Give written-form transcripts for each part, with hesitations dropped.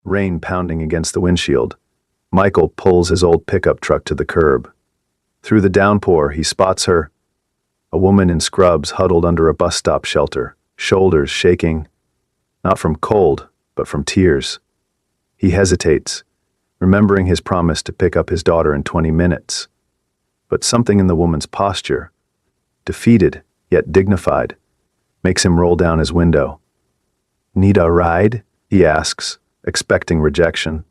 rain pounding against the windshield. Michael pulls his old pickup truck to the curb. Through the downpour, he spots her, a woman in scrubs huddled under a bus stop shelter, shoulders shaking, not from cold, but from tears. He hesitates, remembering his promise to pick up his daughter in 20 minutes. But something in the woman's posture, defeated yet dignified, makes him roll down his window. "Need a ride?" he asks, expecting rejection.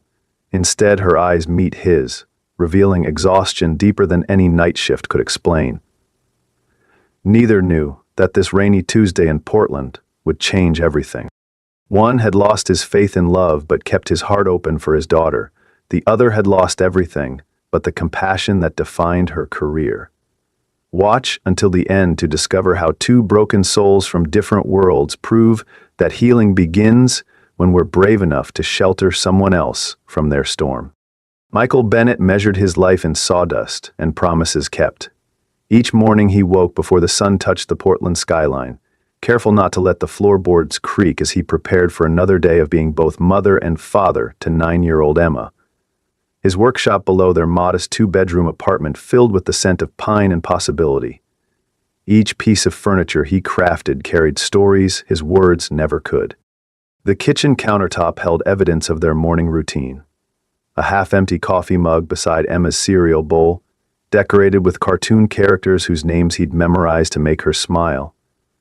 Instead, her eyes meet his, revealing exhaustion deeper than any night shift could explain. Neither knew that this rainy Tuesday in Portland would change everything. One had lost his faith in love but kept his heart open for his daughter. The other had lost everything but the compassion that defined her career. Watch until the end to discover how two broken souls from different worlds prove that healing begins when we're brave enough to shelter someone else from their storm. Michael Bennett measured his life in sawdust and promises kept. Each morning he woke before the sun touched the Portland skyline, careful not to let the floorboards creak as he prepared for another day of being both mother and father to 9-year-old Emma. His workshop below, their modest 2-bedroom apartment filled with the scent of pine and possibility. Each piece of furniture he crafted carried stories his words never could. The kitchen countertop held evidence of their morning routine. A half-empty coffee mug beside Emma's cereal bowl, decorated with cartoon characters whose names he'd memorized to make her smile.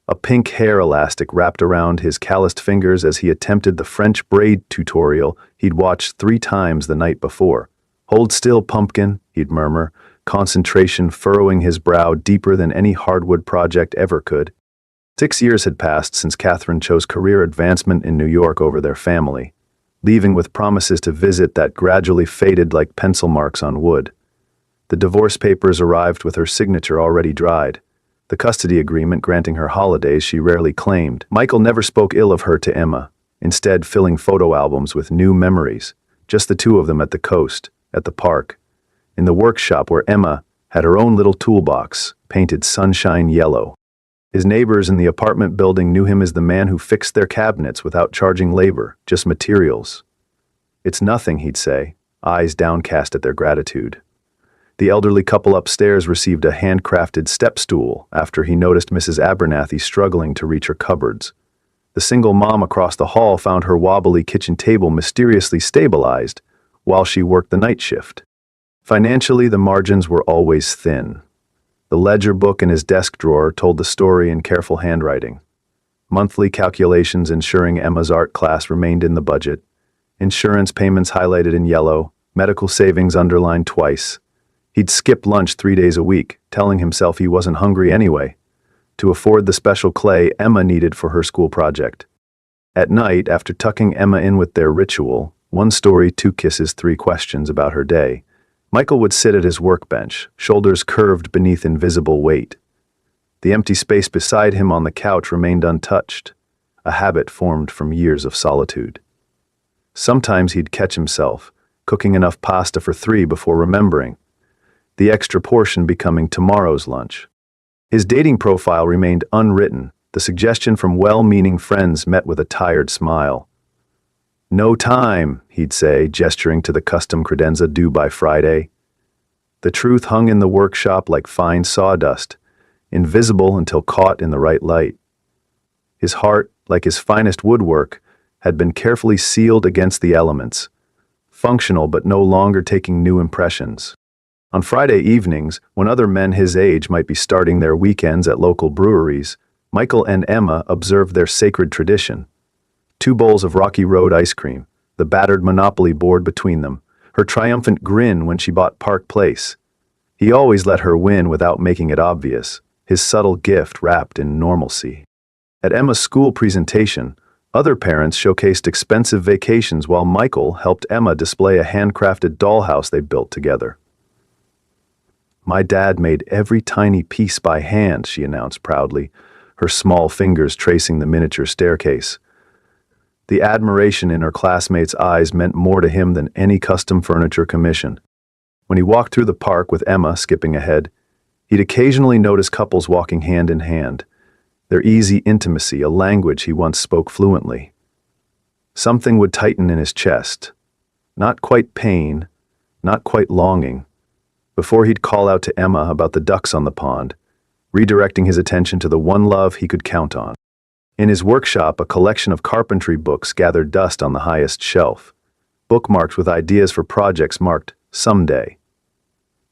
A pink hair elastic wrapped around his calloused fingers as he attempted the French braid tutorial he'd watched 3 times the night before. "Hold still, pumpkin," he'd murmur, concentration furrowing his brow deeper than any hardwood project ever could. 6 years had passed since Catherine chose career advancement in New York over their family, leaving with promises to visit that gradually faded like pencil marks on wood. The divorce papers arrived with her signature already dried, the custody agreement granting her holidays she rarely claimed. Michael never spoke ill of her to Emma, instead filling photo albums with new memories, just the two of them at the coast, at the park, in the workshop where Emma had her own little toolbox, painted sunshine yellow. His neighbors in the apartment building knew him as the man who fixed their cabinets without charging labor, just materials. "It's nothing," he'd say, eyes downcast at their gratitude. The elderly couple upstairs received a handcrafted step stool after he noticed Mrs. Abernathy struggling to reach her cupboards. The single mom across the hall found her wobbly kitchen table mysteriously stabilized while she worked the night shift. Financially, the margins were always thin. The ledger book in his desk drawer told the story in careful handwriting. Monthly calculations ensuring Emma's art class remained in the budget, insurance payments highlighted in yellow, medical savings underlined twice. He'd skip lunch 3 days a week, telling himself he wasn't hungry anyway, to afford the special clay Emma needed for her school project. At night, after tucking Emma in with their ritual, 1 story, 2 kisses, 3 questions about her day, Michael would sit at his workbench, shoulders curved beneath invisible weight. The empty space beside him on the couch remained untouched, a habit formed from years of solitude. Sometimes he'd catch himself cooking enough pasta for 3 before remembering, the extra portion becoming tomorrow's lunch. His dating profile remained unwritten, the suggestion from well-meaning friends met with a tired smile. "No time," he'd say, gesturing to the custom credenza due by Friday. The truth hung in the workshop like fine sawdust, invisible until caught in the right light. His heart, like his finest woodwork, had been carefully sealed against the elements, functional but no longer taking new impressions. On Friday evenings, when other men his age might be starting their weekends at local breweries, Michael and Emma observed their sacred tradition. 2 bowls of Rocky Road ice cream, the battered Monopoly board between them, her triumphant grin when she bought Park Place. He always let her win without making it obvious, his subtle gift wrapped in normalcy. At Emma's school presentation, other parents showcased expensive vacations while Michael helped Emma display a handcrafted dollhouse they built together. "My dad made every tiny piece by hand," she announced proudly, her small fingers tracing the miniature staircase. The admiration in her classmates' eyes meant more to him than any custom furniture commission. When he walked through the park with Emma skipping ahead, he'd occasionally notice couples walking hand in hand, their easy intimacy a language he once spoke fluently. Something would tighten in his chest. Not quite pain, not quite longing, before he'd call out to Emma about the ducks on the pond, redirecting his attention to the one love he could count on. In his workshop, a collection of carpentry books gathered dust on the highest shelf, bookmarked with ideas for projects marked someday.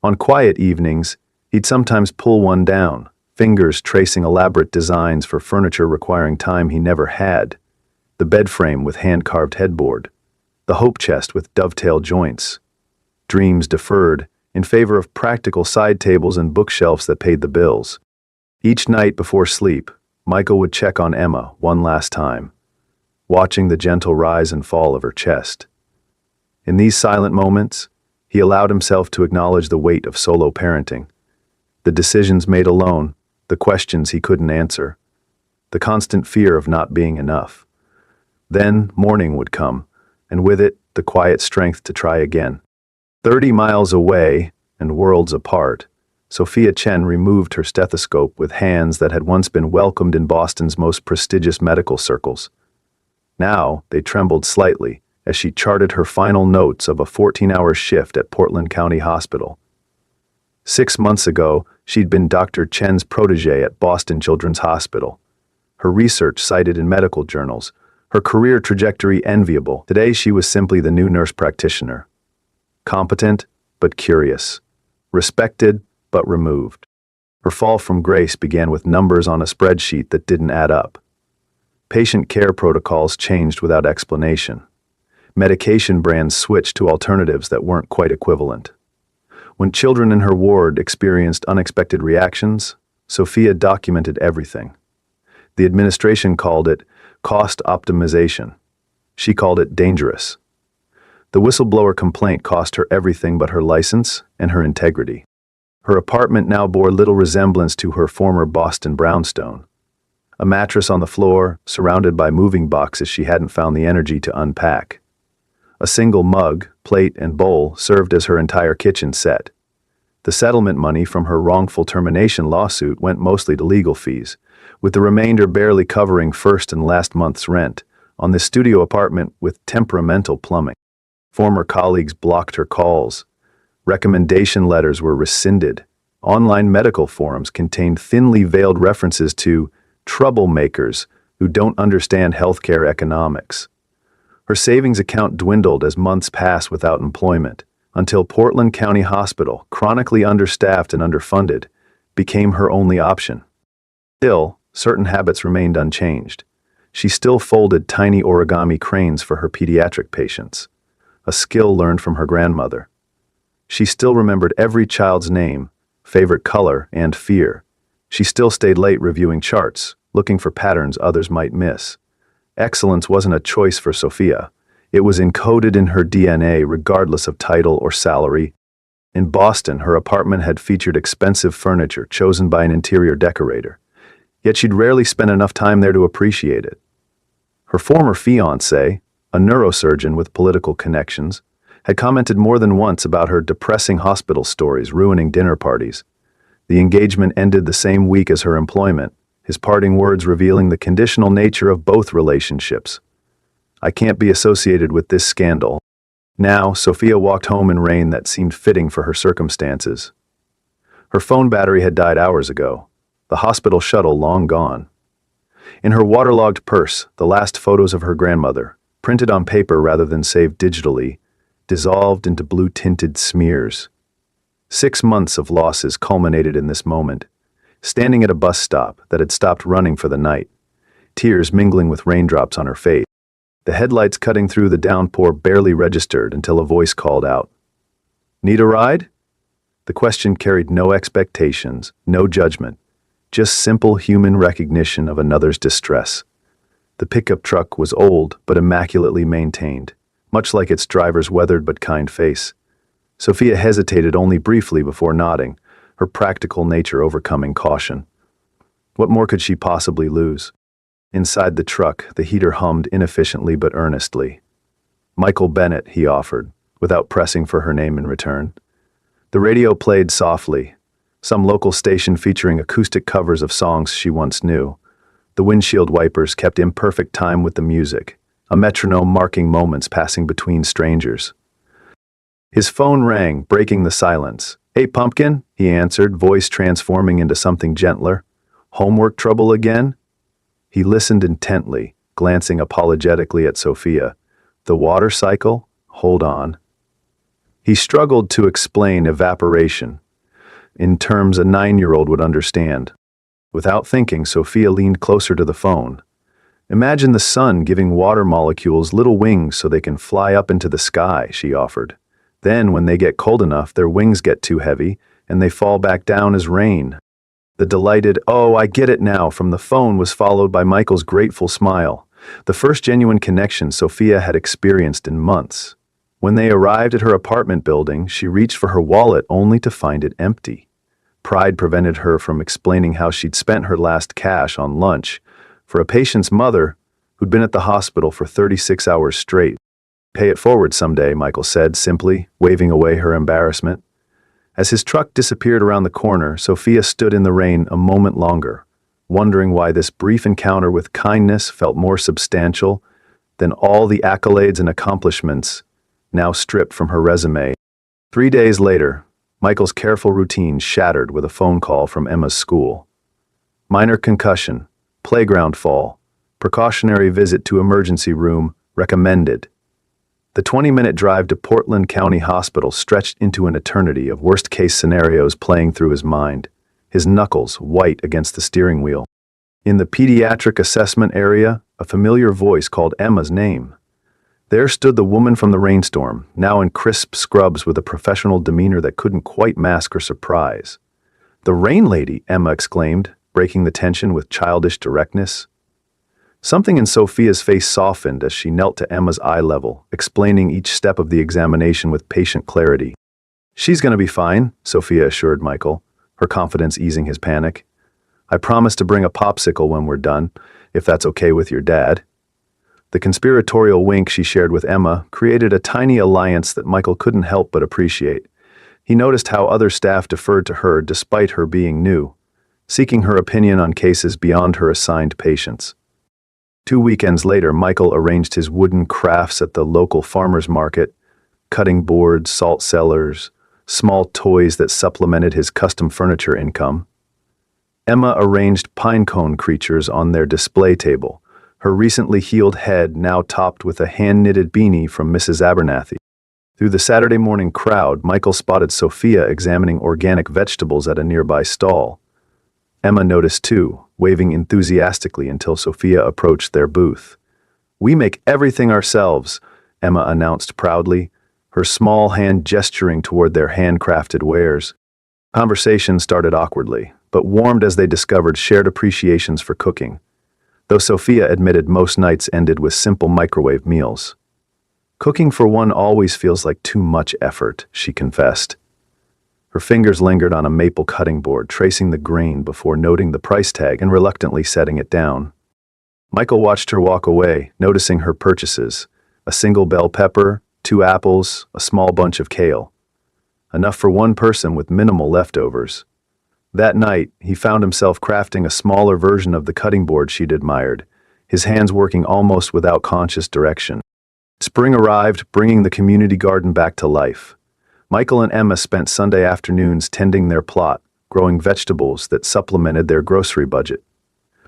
On quiet evenings, he'd sometimes pull one down, fingers tracing elaborate designs for furniture requiring time he never had, the bed frame with hand-carved headboard, the hope chest with dovetail joints, dreams deferred in favor of practical side tables and bookshelves that paid the bills. Each night before sleep, Michael would check on Emma one last time, watching the gentle rise and fall of her chest. In these silent moments, he allowed himself to acknowledge the weight of solo parenting, the decisions made alone, the questions he couldn't answer, the constant fear of not being enough. Then morning would come, and with it, the quiet strength to try again. 30 miles away, and worlds apart, Sophia Chen removed her stethoscope with hands that had once been welcomed in Boston's most prestigious medical circles. Now, they trembled slightly as she charted her final notes of a 14-hour shift at Portland County Hospital. 6 months ago, she'd been Dr. Chen's protege at Boston Children's Hospital. Her research cited in medical journals, her career trajectory enviable. Today, she was simply the new nurse practitioner. Competent, but curious. Respected, but removed. Her fall from grace began with numbers on a spreadsheet that didn't add up. Patient care protocols changed without explanation. Medication brands switched to alternatives that weren't quite equivalent. When children in her ward experienced unexpected reactions, Sophia documented everything. The administration called it cost optimization. She called it dangerous. The whistleblower complaint cost her everything but her license and her integrity. Her apartment now bore little resemblance to her former Boston brownstone. A mattress on the floor, surrounded by moving boxes she hadn't found the energy to unpack. A single mug, plate, and bowl served as her entire kitchen set. The settlement money from her wrongful termination lawsuit went mostly to legal fees, with the remainder barely covering first and last month's rent on this studio apartment with temperamental plumbing. Former colleagues blocked her calls. Recommendation letters were rescinded. Online medical forums contained thinly veiled references to troublemakers who don't understand healthcare economics. Her savings account dwindled as months passed without employment, until Portland County Hospital, chronically understaffed and underfunded, became her only option. Still, certain habits remained unchanged. She still folded tiny origami cranes for her pediatric patients, a skill learned from her grandmother. She still remembered every child's name, favorite color, and fear. She still stayed late reviewing charts, looking for patterns others might miss. Excellence wasn't a choice for Sophia. It was encoded in her DNA regardless of title or salary. In Boston, her apartment had featured expensive furniture chosen by an interior decorator, yet she'd rarely spent enough time there to appreciate it. Her former fiancé, a neurosurgeon with political connections, had commented more than once about her depressing hospital stories ruining dinner parties. The engagement ended the same week as her employment, his parting words revealing the conditional nature of both relationships. "I can't be associated with this scandal." Now, Sophia walked home in rain that seemed fitting for her circumstances. Her phone battery had died hours ago, the hospital shuttle long gone. In her waterlogged purse, the last photos of her grandmother, printed on paper rather than saved digitally, dissolved into blue-tinted smears. 6 months of losses culminated in this moment, standing at a bus stop that had stopped running for the night, tears mingling with raindrops on her face. The headlights cutting through the downpour barely registered until a voice called out. "Need a ride?" The question carried no expectations, no judgment, just simple human recognition of another's distress. The pickup truck was old but immaculately maintained, much like its driver's weathered but kind face. Sophia hesitated only briefly before nodding, her practical nature overcoming caution. What more could she possibly lose? Inside the truck, the heater hummed inefficiently but earnestly. "Michael Bennett," he offered, without pressing for her name in return. The radio played softly, some local station featuring acoustic covers of songs she once knew. The windshield wipers kept imperfect time with the music, a metronome marking moments passing between strangers. His phone rang, breaking the silence. "Hey, Pumpkin," he answered, voice transforming into something gentler. "Homework trouble again?" He listened intently, glancing apologetically at Sophia. "The water cycle? Hold on." He struggled to explain evaporation, in terms a 9-year-old would understand. Without thinking, Sophia leaned closer to the phone. "Imagine the sun giving water molecules little wings so they can fly up into the sky," she offered. "Then, when they get cold enough, their wings get too heavy, and they fall back down as rain." The delighted, "Oh, I get it now," from the phone was followed by Michael's grateful smile, the first genuine connection Sophia had experienced in months. When they arrived at her apartment building, she reached for her wallet only to find it empty. Pride prevented her from explaining how she'd spent her last cash on lunch for a patient's mother who'd been at the hospital for 36 hours straight. "Pay it forward someday," Michael said simply, waving away her embarrassment. As his truck disappeared around the corner, Sophia stood in the rain a moment longer, wondering why this brief encounter with kindness felt more substantial than all the accolades and accomplishments now stripped from her resume. 3 days later, Michael's careful routine shattered with a phone call from Emma's school. Minor concussion, playground fall, precautionary visit to emergency room recommended. The 20-minute drive to Portland County Hospital stretched into an eternity of worst-case scenarios playing through his mind, his knuckles white against the steering wheel. In the pediatric assessment area, a familiar voice called Emma's name. There stood the woman from the rainstorm, now in crisp scrubs with a professional demeanor that couldn't quite mask her surprise. "The rain lady," Emma exclaimed, breaking the tension with childish directness. Something in Sophia's face softened as she knelt to Emma's eye level, explaining each step of the examination with patient clarity. "She's going to be fine," Sophia assured Michael, her confidence easing his panic. "I promise to bring a popsicle when we're done, if that's okay with your dad." The conspiratorial wink she shared with Emma created a tiny alliance that Michael couldn't help but appreciate. He noticed how other staff deferred to her despite her being new, seeking her opinion on cases beyond her assigned patients. 2 weekends later, Michael arranged his wooden crafts at the local farmer's market, cutting boards, salt cellars, small toys that supplemented his custom furniture income. Emma arranged pine cone creatures on their display table, her recently healed head now topped with a hand-knitted beanie from Mrs. Abernathy. Through the Saturday morning crowd, Michael spotted Sophia examining organic vegetables at a nearby stall. Emma noticed too, waving enthusiastically until Sophia approached their booth. "We make everything ourselves," Emma announced proudly, her small hand gesturing toward their handcrafted wares. Conversation started awkwardly, but warmed as they discovered shared appreciations for cooking, though Sophia admitted most nights ended with simple microwave meals. "Cooking for one always feels like too much effort," she confessed. Her fingers lingered on a maple cutting board, tracing the grain before noting the price tag and reluctantly setting it down. Michael watched her walk away, noticing her purchases: a single bell pepper, 2 apples, a small bunch of kale. Enough for one person with minimal leftovers. That night, he found himself crafting a smaller version of the cutting board she'd admired, his hands working almost without conscious direction. Spring arrived, bringing the community garden back to life. Michael and Emma spent Sunday afternoons tending their plot, growing vegetables that supplemented their grocery budget.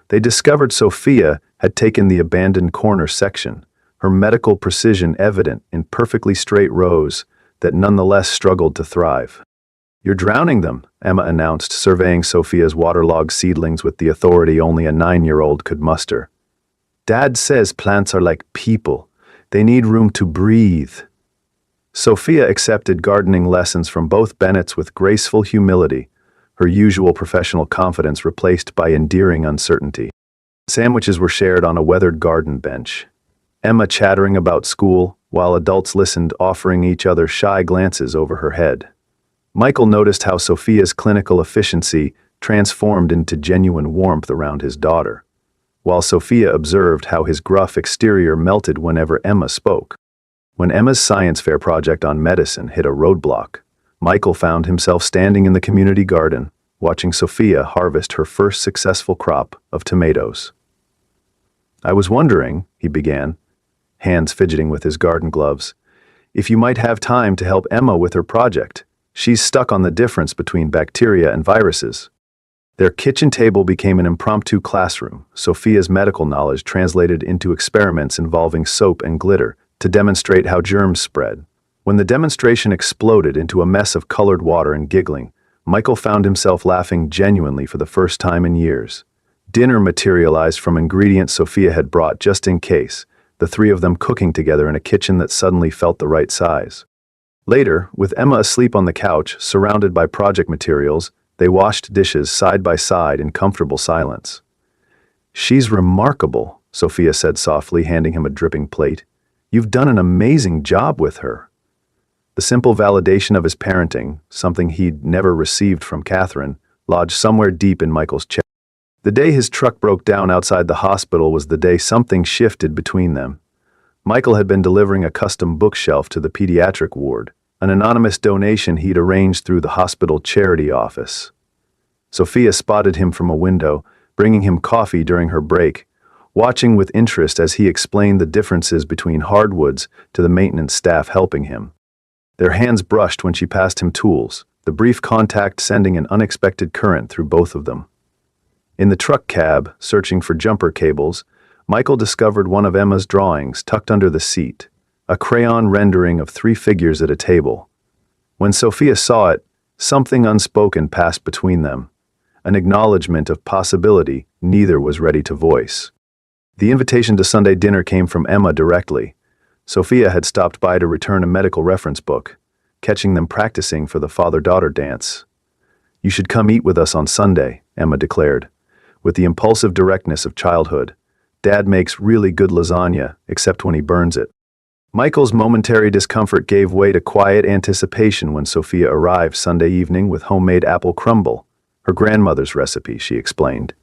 They discovered Sophia had taken the abandoned corner section, her medical precision evident in perfectly straight rows that nonetheless struggled to thrive. "You're drowning them," Emma announced, surveying Sophia's waterlogged seedlings with the authority only a 9-year-old could muster. "Dad says plants are like people. They need room to breathe." Sophia accepted gardening lessons from both Bennetts with graceful humility, her usual professional confidence replaced by endearing uncertainty. Sandwiches were shared on a weathered garden bench, Emma chattering about school, while adults listened, offering each other shy glances over her head. Michael noticed how Sophia's clinical efficiency transformed into genuine warmth around his daughter, while Sophia observed how his gruff exterior melted whenever Emma spoke. When Emma's science fair project on medicine hit a roadblock, Michael found himself standing in the community garden, watching Sophia harvest her first successful crop of tomatoes. "I was wondering," he began, hands fidgeting with his garden gloves. "If you might have time to help Emma with her project. She's stuck on the difference between bacteria and viruses." Their kitchen table became an impromptu classroom, Sophia's medical knowledge translated into experiments involving soap and glitter to demonstrate how germs spread. When the demonstration exploded into a mess of colored water and giggling, Michael found himself laughing genuinely for the first time in years. Dinner materialized from ingredients Sophia had brought just in case, the three of them cooking together in a kitchen that suddenly felt the right size. Later, with Emma asleep on the couch, surrounded by project materials, they washed dishes side by side in comfortable silence. "She's remarkable," Sophia said softly, handing him a dripping plate. "You've done an amazing job with her." The simple validation of his parenting, something he'd never received from Catherine, lodged somewhere deep in Michael's chest. The day his truck broke down outside the hospital was the day something shifted between them. Michael had been delivering a custom bookshelf to the pediatric ward, an anonymous donation he'd arranged through the hospital charity office. Sophia spotted him from a window, bringing him coffee during her break, watching with interest as he explained the differences between hardwoods to the maintenance staff helping him. Their hands brushed when she passed him tools, the brief contact sending an unexpected current through both of them. In the truck cab, searching for jumper cables, Michael discovered one of Emma's drawings tucked under the seat, a crayon rendering of three figures at a table. When Sophia saw it, something unspoken passed between them, an acknowledgement of possibility neither was ready to voice. The invitation to Sunday dinner came from Emma directly. Sophia had stopped by to return a medical reference book, catching them practicing for the father-daughter dance. "You should come eat with us on Sunday," Emma declared, with the impulsive directness of childhood. "Dad makes really good lasagna, except when he burns it." Michael's momentary discomfort gave way to quiet anticipation when Sophia arrived Sunday evening with homemade apple crumble, her grandmother's recipe, she explained.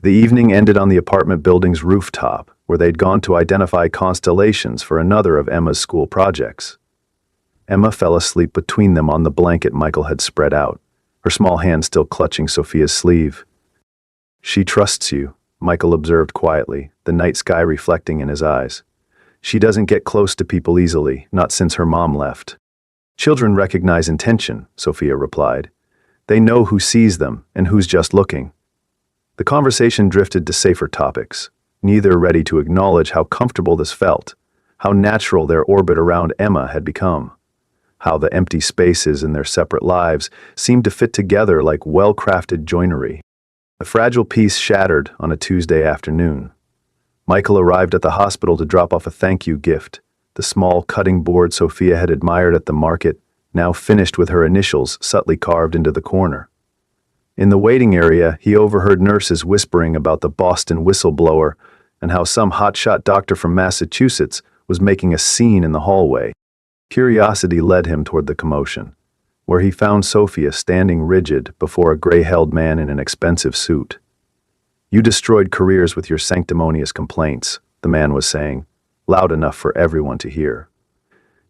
The evening ended on the apartment building's rooftop, where they'd gone to identify constellations for another of Emma's school projects. Emma fell asleep between them on the blanket Michael had spread out, her small hand still clutching Sophia's sleeve. "She trusts you," Michael observed quietly, the night sky reflecting in his eyes. "She doesn't get close to people easily, not since her mom left." "Children recognize intention," Sophia replied. "They know who sees them and who's just looking." The conversation drifted to safer topics, neither ready to acknowledge how comfortable this felt, how natural their orbit around Emma had become, how the empty spaces in their separate lives seemed to fit together like well-crafted joinery. The fragile piece shattered on a Tuesday afternoon. Michael arrived at the hospital to drop off a thank you gift, the small cutting board Sophia had admired at the market, now finished with her initials subtly carved into the corner. In the waiting area, he overheard nurses whispering about the Boston whistleblower and how some hotshot doctor from Massachusetts was making a scene in the hallway. Curiosity led him toward the commotion, where he found Sophia standing rigid before a gray-haired man in an expensive suit. "You destroyed careers with your sanctimonious complaints," the man was saying, loud enough for everyone to hear.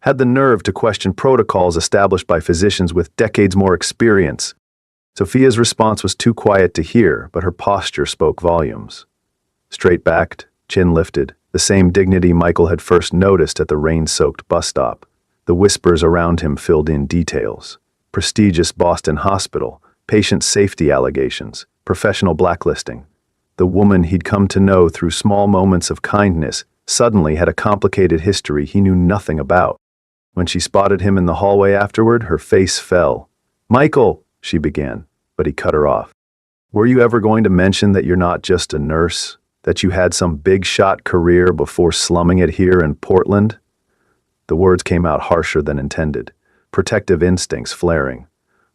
"Had the nerve to question protocols established by physicians with decades more experience." Sophia's response was too quiet to hear, but her posture spoke volumes. Straight-backed, chin lifted, the same dignity Michael had first noticed at the rain-soaked bus stop. The whispers around him filled in details. Prestigious Boston hospital, patient safety allegations, professional blacklisting. The woman he'd come to know through small moments of kindness suddenly had a complicated history he knew nothing about. When she spotted him in the hallway afterward, her face fell. "Michael," she began, but he cut her off. "Were you ever going to mention that you're not just a nurse, that you had some big-shot career before slumming it here in Portland?" The words came out harsher than intended, protective instincts flaring.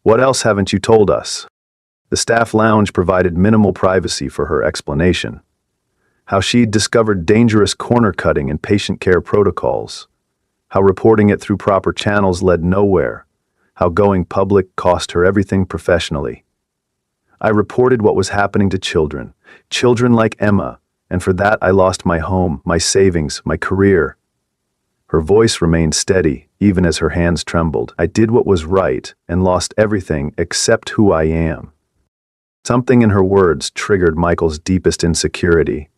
"What else haven't you told us?" The staff lounge provided minimal privacy for her explanation. How she'd discovered dangerous corner-cutting in patient care protocols. How reporting it through proper channels led nowhere. How going public cost her everything professionally. "I reported what was happening to children like Emma, and for that I lost my home, my savings, my career." Her voice remained steady, even as her hands trembled. "I did what was right and lost everything except who I am." Something in her words triggered Michael's deepest insecurity.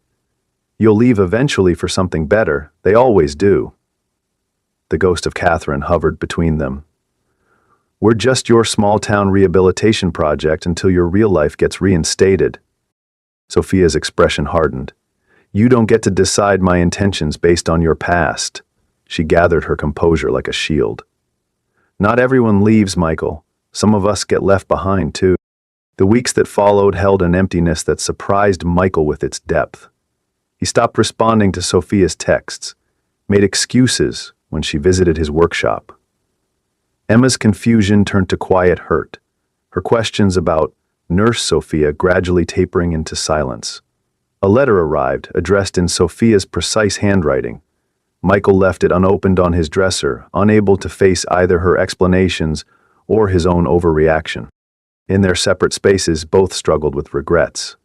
You'll leave eventually for something better, they always do. The ghost of Catherine hovered between them. We're just your small-town rehabilitation project until your real life gets reinstated. Sophia's expression hardened. You don't get to decide my intentions based on your past. She gathered her composure like a shield. Not everyone leaves, Michael. Some of us get left behind, too. The weeks that followed held an emptiness that surprised Michael with its depth. He stopped responding to Sophia's texts, made excuses when she visited his workshop. Emma's confusion turned to quiet hurt, her questions about Nurse Sophia gradually tapering into silence. A letter arrived, addressed in Sophia's precise handwriting. Michael left it unopened on his dresser, unable to face either her explanations or his own overreaction. In their separate spaces, both struggled with regrets.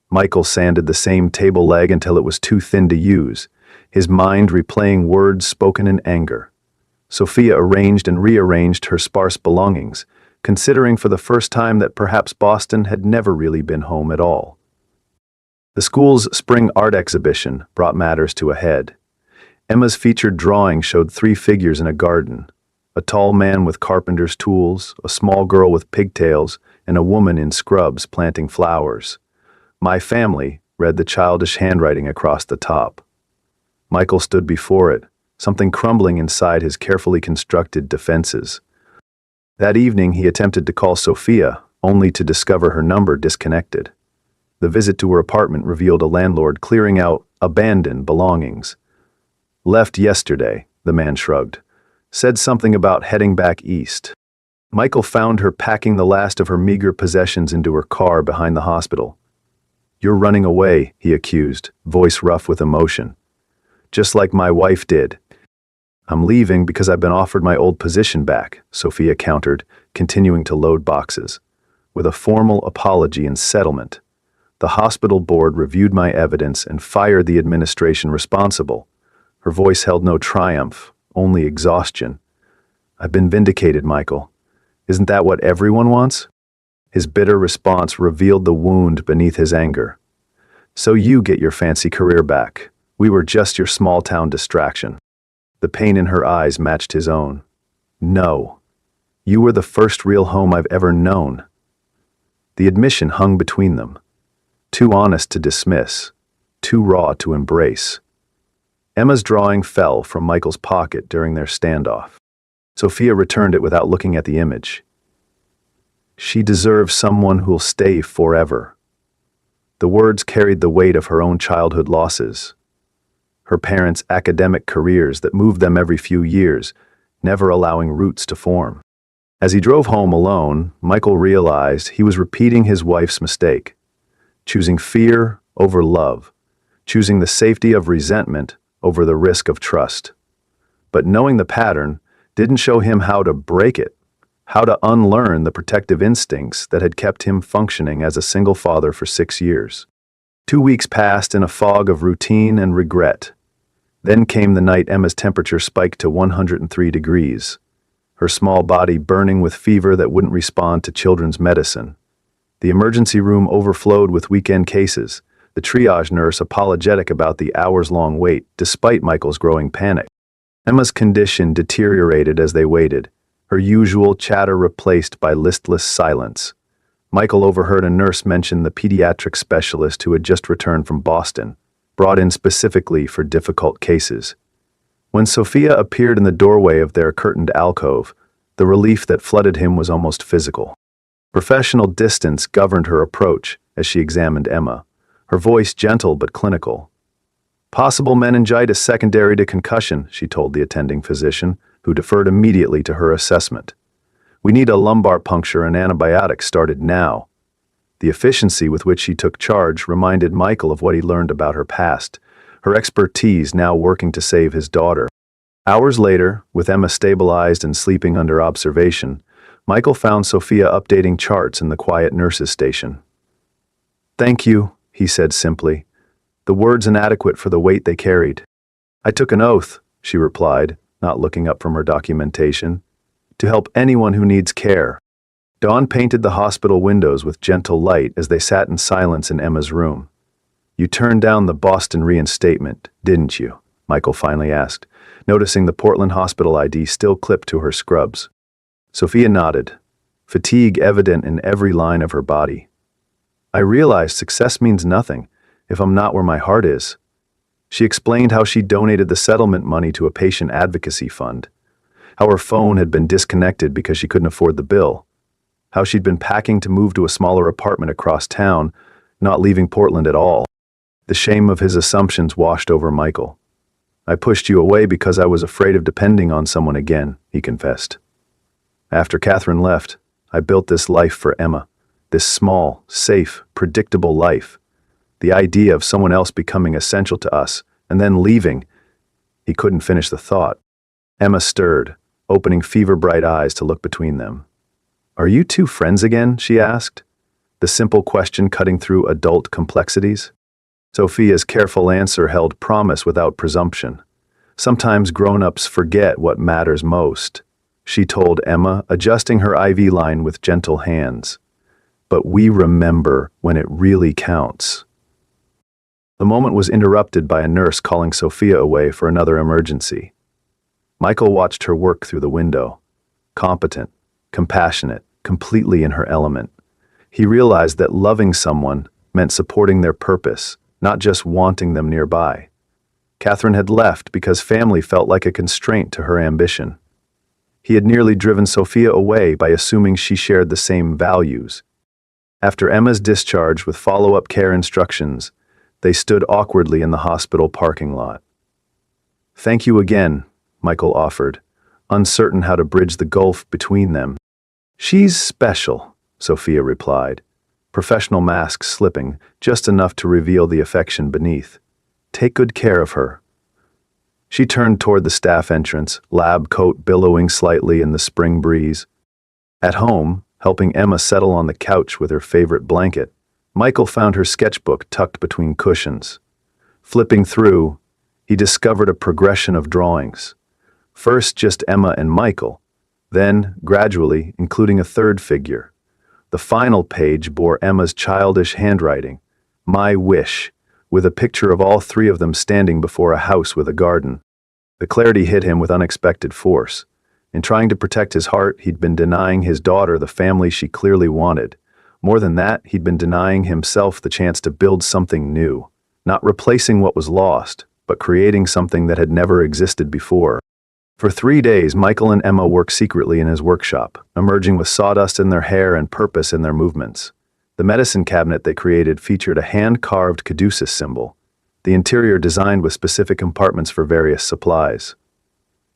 Michael sanded the same table leg until it was too thin to use, his mind replaying words spoken in anger. Sophia arranged and rearranged her sparse belongings, considering for the first time that perhaps Boston had never really been home at all. The school's spring art exhibition brought matters to a head. Emma's featured drawing showed 3 figures in a garden: a tall man with carpenter's tools, a small girl with pigtails, and a woman in scrubs planting flowers. My family, read the childish handwriting across the top. Michael stood before it, something crumbling inside his carefully constructed defenses. That evening he attempted to call Sophia, only to discover her number disconnected. The visit to her apartment revealed a landlord clearing out abandoned belongings. Left yesterday, the man shrugged. Said something about heading back east. Michael found her packing the last of her meager possessions into her car behind the hospital. You're running away, he accused, voice rough with emotion. Just like my wife did. I'm leaving because I've been offered my old position back, Sophia countered, continuing to load boxes. With a formal apology and settlement. The hospital board reviewed my evidence and fired the administration responsible. Her voice held no triumph, only exhaustion. I've been vindicated, Michael. Isn't that what everyone wants? His bitter response revealed the wound beneath his anger. So you get your fancy career back. We were just your small-town distraction. The pain in her eyes matched his own. No. You were the first real home I've ever known. The admission hung between them. Too honest to dismiss. Too raw to embrace. Emma's drawing fell from Michael's pocket during their standoff. Sophia returned it without looking at the image. She deserves someone who'll stay forever. The words carried the weight of her own childhood losses. Her parents' academic careers that moved them every few years, never allowing roots to form. As he drove home alone, Michael realized he was repeating his wife's mistake. Choosing fear over love. Choosing the safety of resentment over the risk of trust. But knowing the pattern didn't show him how to break it, how to unlearn the protective instincts that had kept him functioning as a single father for 6 years. 2 weeks passed in a fog of routine and regret. Then came the night Emma's temperature spiked to 103 degrees, her small body burning with fever that wouldn't respond to children's medicine. The emergency room overflowed with weekend cases, the triage nurse apologetic about the hours-long wait despite Michael's growing panic. Emma's condition deteriorated as they waited, her usual chatter replaced by listless silence. Michael overheard a nurse mention the pediatric specialist who had just returned from Boston, brought in specifically for difficult cases. When Sophia appeared in the doorway of their curtained alcove, the relief that flooded him was almost physical. Professional distance governed her approach as she examined Emma, her voice gentle but clinical. Possible meningitis secondary to concussion, she told the attending physician, who deferred immediately to her assessment. We need a lumbar puncture and antibiotics started now. The efficiency with which she took charge reminded Michael of what he learned about her past, her expertise now working to save his daughter. Hours later, with Emma stabilized and sleeping under observation, Michael found Sophia updating charts in the quiet nurse's station. Thank you, he said simply, the words inadequate for the weight they carried. I took an oath, she replied, not looking up from her documentation, to help anyone who needs care. Dawn painted the hospital windows with gentle light as they sat in silence in Emma's room. You turned down the Boston reinstatement, didn't you? Michael finally asked, noticing the Portland hospital ID still clipped to her scrubs. Sophia nodded, fatigue evident in every line of her body. I realized success means nothing if I'm not where my heart is. She explained how she donated the settlement money to a patient advocacy fund, how her phone had been disconnected because she couldn't afford the bill, how she'd been packing to move to a smaller apartment across town, not leaving Portland at all. The shame of his assumptions washed over Michael. I pushed you away because I was afraid of depending on someone again, he confessed. After Catherine left, I built this life for Emma, this small, safe, predictable life. The idea of someone else becoming essential to us and then leaving. He couldn't finish the thought. Emma stirred, opening fever-bright eyes to look between them. Are you two friends again? She asked, the simple question cutting through adult complexities. Sophia's careful answer held promise without presumption. Sometimes grown-ups forget what matters most, she told Emma, adjusting her IV line with gentle hands. But we remember when it really counts. The moment was interrupted by a nurse calling Sophia away for another emergency. Michael watched her work through the window. Competent, compassionate, completely in her element. He realized that loving someone meant supporting their purpose, not just wanting them nearby. Catherine had left because family felt like a constraint to her ambition. He had nearly driven Sophia away by assuming she shared the same values. After Emma's discharge with follow-up care instructions, they stood awkwardly in the hospital parking lot. Thank you again, Michael offered, uncertain how to bridge the gulf between them. She's special, Sophia replied, professional mask slipping just enough to reveal the affection beneath. Take good care of her. She turned toward the staff entrance, lab coat billowing slightly in the spring breeze. At home, helping Emma settle on the couch with her favorite blanket, Michael found her sketchbook tucked between cushions. Flipping through, he discovered a progression of drawings. First just Emma and Michael, then, gradually, including a third figure. The final page bore Emma's childish handwriting, "My wish," with a picture of all three of them standing before a house with a garden. The clarity hit him with unexpected force. In trying to protect his heart, he'd been denying his daughter the family she clearly wanted. More than that, he'd been denying himself the chance to build something new, not replacing what was lost, but creating something that had never existed before. For 3 days, Michael and Emma worked secretly in his workshop, emerging with sawdust in their hair and purpose in their movements. The medicine cabinet they created featured a hand-carved caduceus symbol, the interior designed with specific compartments for various supplies.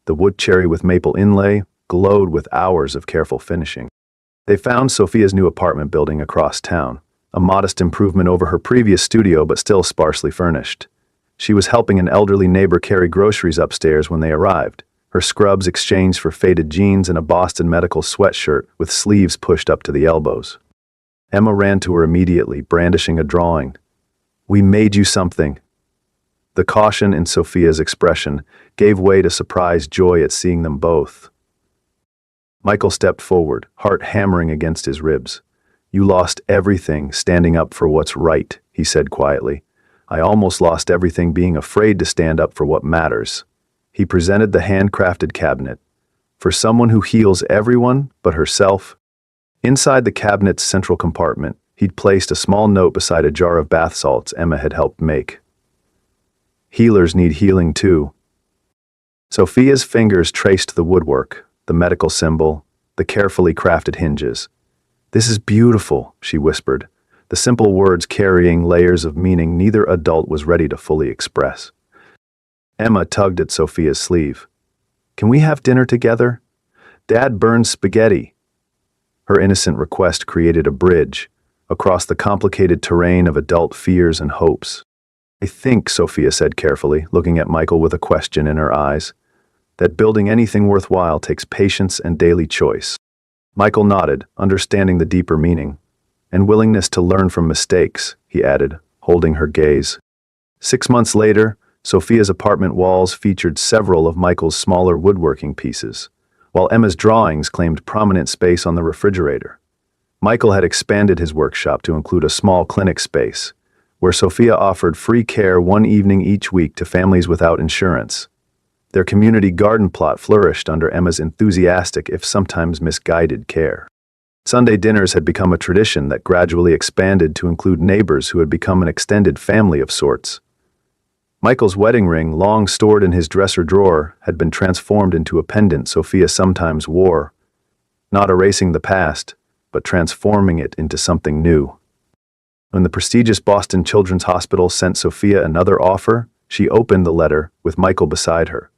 The wood cherry with maple inlay glowed with hours of careful finishing. They found Sophia's new apartment building across town, a modest improvement over her previous studio but still sparsely furnished. She was helping an elderly neighbor carry groceries upstairs when they arrived, her scrubs exchanged for faded jeans and a Boston Medical sweatshirt with sleeves pushed up to the elbows. Emma ran to her immediately, brandishing a drawing. "We made you something." The caution in Sophia's expression gave way to surprised joy at seeing them both. Michael stepped forward, heart hammering against his ribs. "You lost everything standing up for what's right," he said quietly. "I almost lost everything being afraid to stand up for what matters." He presented the handcrafted cabinet. "For someone who heals everyone but herself." Inside the cabinet's central compartment, he'd placed a small note beside a jar of bath salts Emma had helped make. "Healers need healing too." Sophia's fingers traced the woodwork, the medical symbol, the carefully crafted hinges. "This is beautiful," she whispered, the simple words carrying layers of meaning neither adult was ready to fully express. Emma tugged at Sophia's sleeve. "Can we have dinner together? Dad burns spaghetti." Her innocent request created a bridge across the complicated terrain of adult fears and hopes. "I think," Sophia said carefully, looking at Michael with a question in her eyes, "that building anything worthwhile takes patience and daily choice." Michael nodded, understanding the deeper meaning. "And willingness to learn from mistakes," he added, holding her gaze. 6 months later, Sophia's apartment walls featured several of Michael's smaller woodworking pieces, while Emma's drawings claimed prominent space on the refrigerator. Michael had expanded his workshop to include a small clinic space, where Sophia offered free care one evening each week to families without insurance. Their community garden plot flourished under Emma's enthusiastic, if sometimes misguided, care. Sunday dinners had become a tradition that gradually expanded to include neighbors who had become an extended family of sorts. Michael's wedding ring, long stored in his dresser drawer, had been transformed into a pendant Sophia sometimes wore, not erasing the past, but transforming it into something new. When the prestigious Boston Children's Hospital sent Sophia another offer, she opened the letter with Michael beside her.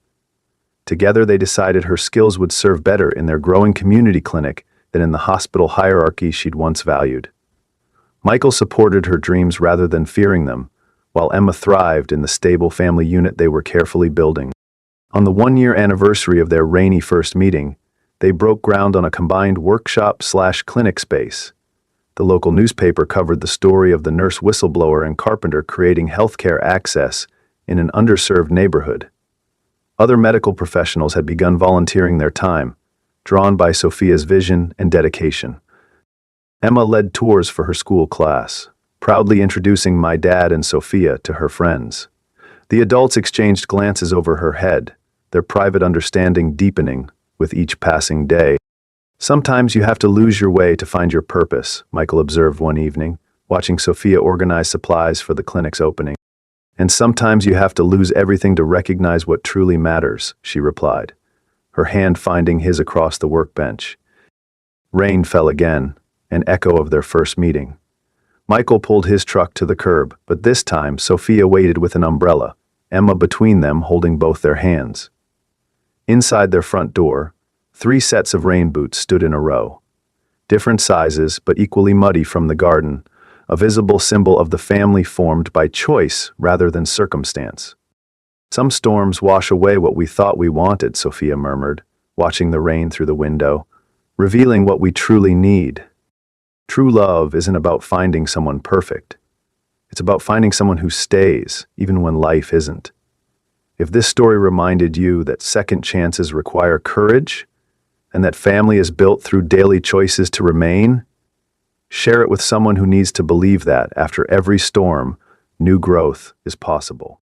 Together they decided her skills would serve better in their growing community clinic than in the hospital hierarchy she'd once valued. Michael supported her dreams rather than fearing them, while Emma thrived in the stable family unit they were carefully building. On the one-year anniversary of their rainy first meeting, they broke ground on a combined workshop/clinic space. The local newspaper covered the story of the nurse whistleblower and carpenter creating healthcare access in an underserved neighborhood. Other medical professionals had begun volunteering their time, drawn by Sophia's vision and dedication. Emma led tours for her school class, proudly introducing my dad and Sophia to her friends. The adults exchanged glances over her head, their private understanding deepening with each passing day. "Sometimes you have to lose your way to find your purpose," Michael observed one evening, watching Sophia organize supplies for the clinic's opening. "And sometimes you have to lose everything to recognize what truly matters," she replied, her hand finding his across the workbench. Rain fell again, an echo of their first meeting. Michael pulled his truck to the curb, but this time Sophia waited with an umbrella, Emma between them holding both their hands. Inside their front door, 3 sets of rain boots stood in a row. Different sizes, but equally muddy from the garden, a visible symbol of the family formed by choice rather than circumstance. "Some storms wash away what we thought we wanted," Sophia murmured, watching the rain through the window, revealing what we truly need. True love isn't about finding someone perfect. It's about finding someone who stays, even when life isn't. If this story reminded you that second chances require courage, and that family is built through daily choices to remain, share it with someone who needs to believe that after every storm, new growth is possible.